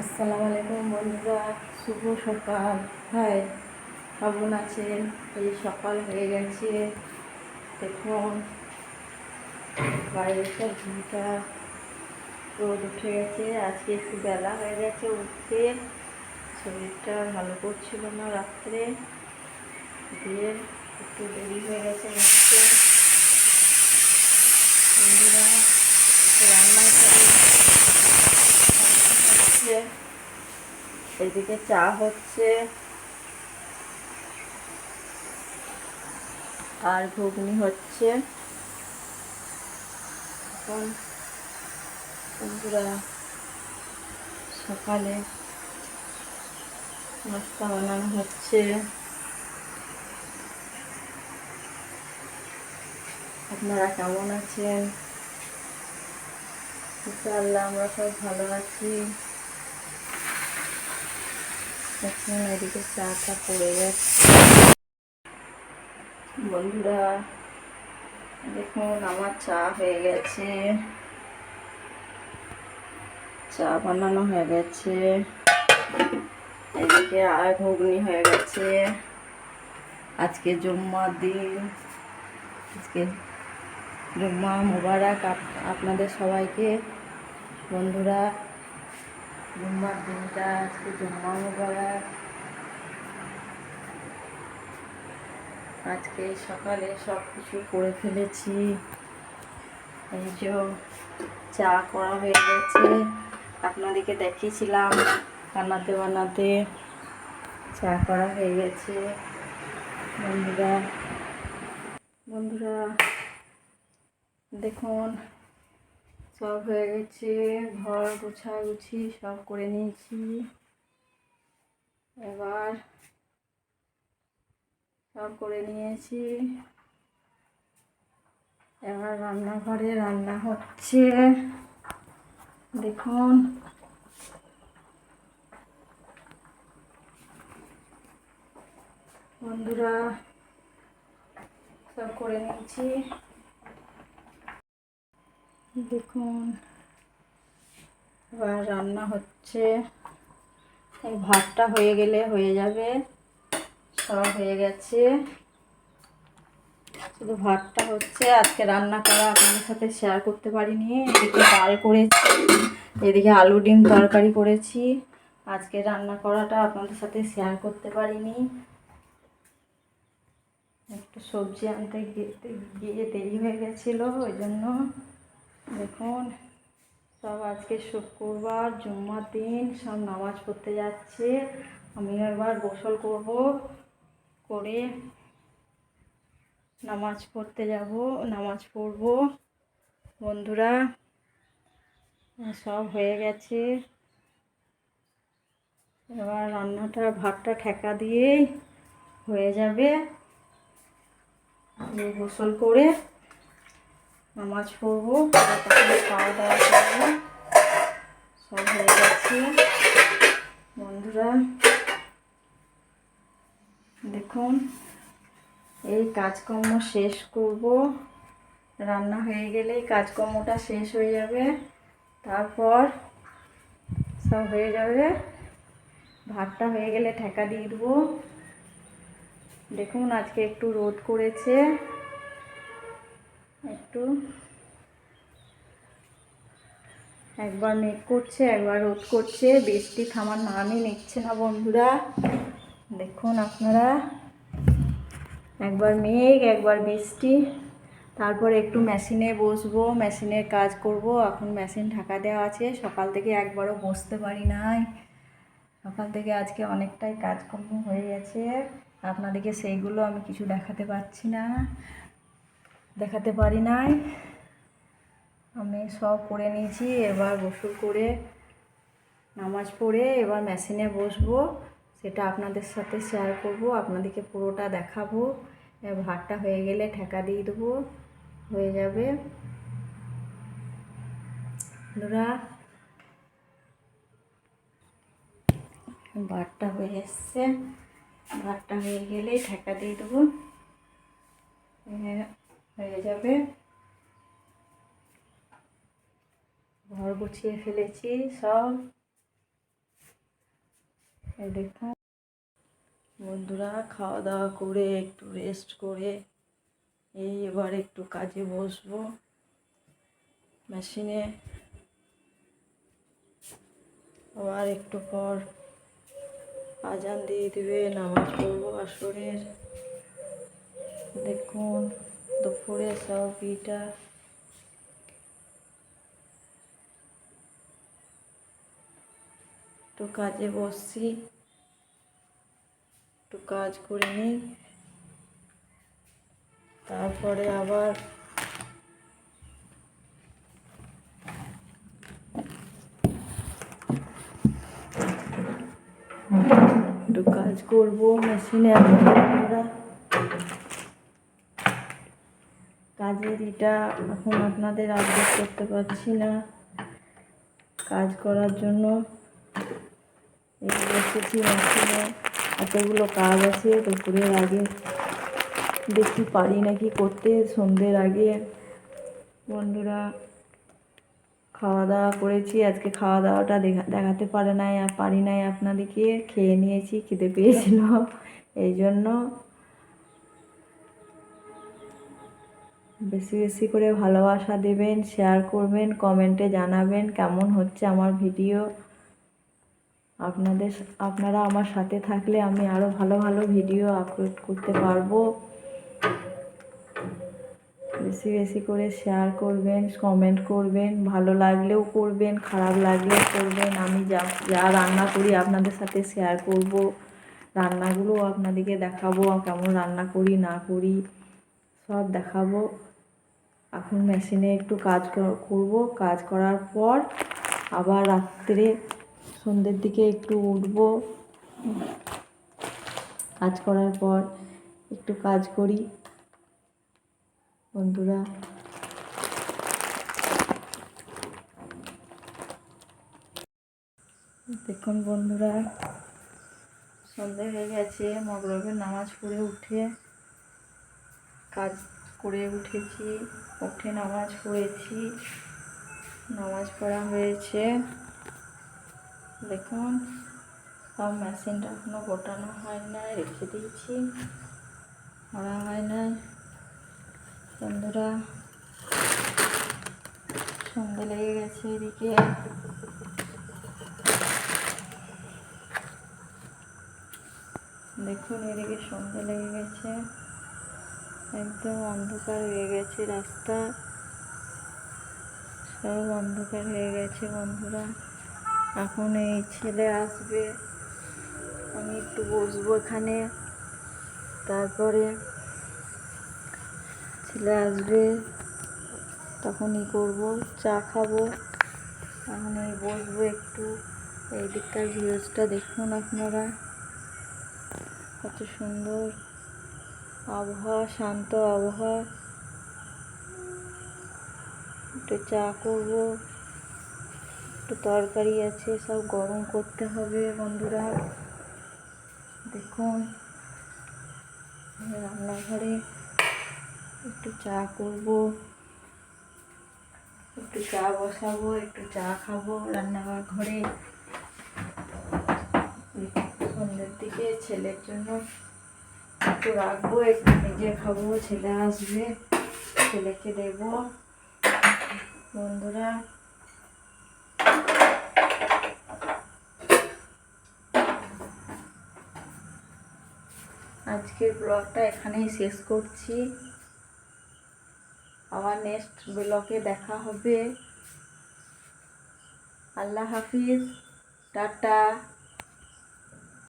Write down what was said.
আসসালামু আলাইকুম বন্ধুরা, শুভ সকাল। হাই, কেমন আছেন? এই সকাল হয়ে গেছে, দেখুন বাইরেটা ঘুমটা রোদ উঠে গেছে। আজকে একটু বেলা হয়ে গেছে উঠতে, শরীরটা ভালো করছিল না রাত্রে, দিয়ে একটু দেরি হয়ে গেছে উঠতে। বন্ধুরা, রান্না করে হচ্ছে, এদিকে চা হচ্ছে আর ঘুগনি হচ্ছে। এখন বন্ধুরা সকালে নাস্তা বানানো হচ্ছে। আপনারা কেমন আছেন? ইনশাআল্লাহ আমরা সব ভালো আছি। এখন এদিকে চাটা পড়ে যাচ্ছে। বন্ধুরা দেখুন আমার চা হয়ে গেছে, চা বানানো হয়ে গেছে। এদিকে আর ঘুগনি হয়ে গেছে। আজকে জুম্মার দিন, আজকে জুম্মা মুবারক আপনাদের সবাইকে। বন্ধুরা, জুম্মার দিনটা আজকে জুম্মা মুবারক। আজকে সকালে সব কিছু করে ফেলেছি। এই যে চা করা হয়ে গেছে, আপনাদেরকে দেখিয়েছিলাম বানাতে বানাতে। চা করা হয়ে গেছে। বন্ধুরা বন্ধুরা দেখুন সব হয়ে গেছে, ঘর গুছাগুছি সব করে নিয়েছি। এবার সব করে নিয়েছি, এবার রান্নাঘরে রান্না হচ্ছে। দেখুন বন্ধুরা সব করে নিয়েছি। দেখুন এবার রান্না হচ্ছে। এই ভাতটা হয়ে গেলে হয়ে যাবে, সব হয়ে গেছে, শুধু ভাতটা হচ্ছে। আজকে রান্না করা আপনাদের সাথে শেয়ার করতে পারিনি। এদিকে ডাল করেছি, এদিকে আলু ডিম তরকারি করেছি। আজকে রান্না করাটা আপনাদের সাথে শেয়ার করতে পারিনি, একটু সবজি আনতে গিয়ে দেরি হয়ে গেছিলো, ওই জন্য। দেখুন সব আজকে শুক্রবার, জুম্মার দিন, সব নামাজ পড়তে যাচ্ছে। আমিও এবার গোসল করব, করে নামাজ পড়তে যাব, নামাজ পড়ব। বন্ধুরা সব হয়ে গেছে, এবার রান্নাটা ভাতটা ঠেকা দিয়েই হয়ে যাবে। গোসল করে নামাজ পড়বো, তারপরে খাওয়া দাওয়া করবো। সব হয়ে গেছে। বন্ধুরা দেখুন এই কাজকর্ম শেষ করব, রান্না হয়ে গেলেই কাজকর্মটা শেষ হয়ে যাবে, তারপর সব হয়ে যাবে। ভাতটা হয়ে গেলে ঠেকা দিয়ে দেবো। দেখুন আজকে একটু রোদ করেছে, একটু একবার মেঘ করছে একবার রোদ করছে, বৃষ্টি থামার নামই নিচ্ছে না। বন্ধুরা দেখুন আপনারা, একবার মেঘ একবার বৃষ্টি। তারপর একটু মেশিনে বসবো, মেশিনের কাজ করব। এখন মেশিন ঢাকা দেওয়া আছে, সকাল থেকে একবারও বসতে পারি নাই। সকাল থেকে আজকে অনেকটাই কাজকর্ম হয়ে গেছে, আপনাদেরকে সেইগুলো আমি কিছু দেখাতে পারছি না, দেখাতে পারি নাই। আমি সব করে নিয়েছি, এবার গোসল করে নামাজ পড়ে এবার মেশিনে বসবো, সেটা আপনাদের সাথে শেয়ার করব, আপনাদেরকে পুরোটা দেখাবো। ভাতটা হয়ে গেলে ঠেকা দিয়ে দেবো, হয়ে যাবে। বন্ধুরা ভাতটা হয়ে এসছে, ভাতটা হয়ে গেলেই ঠেকা দিয়ে দেবো, হয়ে যাবে। ঘর গুছিয়ে ফেলেছি সব, এই দেখুন বন্ধুরা, খাওয়া দাওয়া করে একটু রেস্ট করে এবার একটু কাজে বসবো মেশিনে। আবার একটু পর আজান দিয়ে দেবে, নামাজ পড়বো আসরের। দেখুন দুপুরে সব এটা একটু কাজে বসছি, একটু কাজ করে নিই, তারপরে আবার একটু কাজ করবো মেশিনে। আমরা কাজের এটা এখন আপনাদের আপডেট করতে পারছি না, কাজ করার জন্য বসেছি মেশিনে। এতগুলো কাজ আছে, দুপুরের আগে দেখি পারি নাকি করতে, সন্ধ্যের আগে। বন্ধুরা খাওয়া দাওয়া করেছি, আজকে খাওয়া দাওয়াটা দেখাতে পারি নাই আপনাদেরকে। খেয়ে নিয়েছি, খিদে পেয়েছিল এই জন্য। বেশি বেশি করে ভালোবাসা দেবেন, শেয়ার করবেন, কমেন্টে জানাবেন কেমন হচ্ছে আমার ভিডিও। আপনারা আমার সাথে থাকলে আমি আরও ভালো ভালো ভিডিও আপলোড করতে পারবো। বেশি বেশি করে শেয়ার করবেন, কমেন্ট করবেন, ভালো লাগলেও করবেন, খারাপ লাগলেও করবেন। আমি যা রান্না করি আপনাদের সাথে শেয়ার করব, রান্নাগুলো আপনাদেরকে দেখাবো, কেমন রান্না করি না করি সব দেখাবো। এখন মেশিনে একটু কাজ করব, কাজ করার পর আবার রাত্রে সন্ধ্যের দিকে একটু উঠবো। কাজ করার পর একটু কাজ করি বন্ধুরা। দেখুন বন্ধুরা, সন্ধ্যে হয়ে গেছে, মগরবের নামাজ পড়ে উঠে কাজ করে উঠেছি, উঠে নামাজ পড়েছি, নামাজ পড়া হয়েছে। দেখুন সব মেশিনটা এখনো গোটানো হয় নাই, রেখে দিয়েছি, করা হয় নাই। বন্ধুরা সন্ধ্যে লেগে গেছে এদিকে। দেখুন এদিকে সন্ধ্যে লেগে গেছে, একদম অন্ধকার হয়ে গেছে, রাস্তা সব অন্ধকার হয়ে গেছে বন্ধুরা। এখন এই ছেলে আসবে, আমি একটু বসবো এখানে, তারপরে ছেলে আসবে তখনই করবো, চা খাবো। এখন এই বসবো একটু। এই দিকটার ভিউজটা দেখুন আপনারা, কত সুন্দর আবহাওয়া, শান্ত আবহাওয়া। একটু চা করবো, একটু তরকারি আছে, সব গরম করতে হবে বন্ধুরা। দেখুন রান্নাঘরে একটু চা করবো, একটু চা বসাবো, একটু চা খাবো রান্নাঘরে। সন্ধ্যের দিকে ছেলের জন্য একটু রাখবো, একটু নিজে খাবো, ছেলে আসবে, ছেলেকে দেবো বন্ধুরা। আজকের ব্লগটা এখানেই শেষ করছি, আবার নেক্সট ব্লগে দেখা হবে। আল্লাহ হাফিজ, টাটা।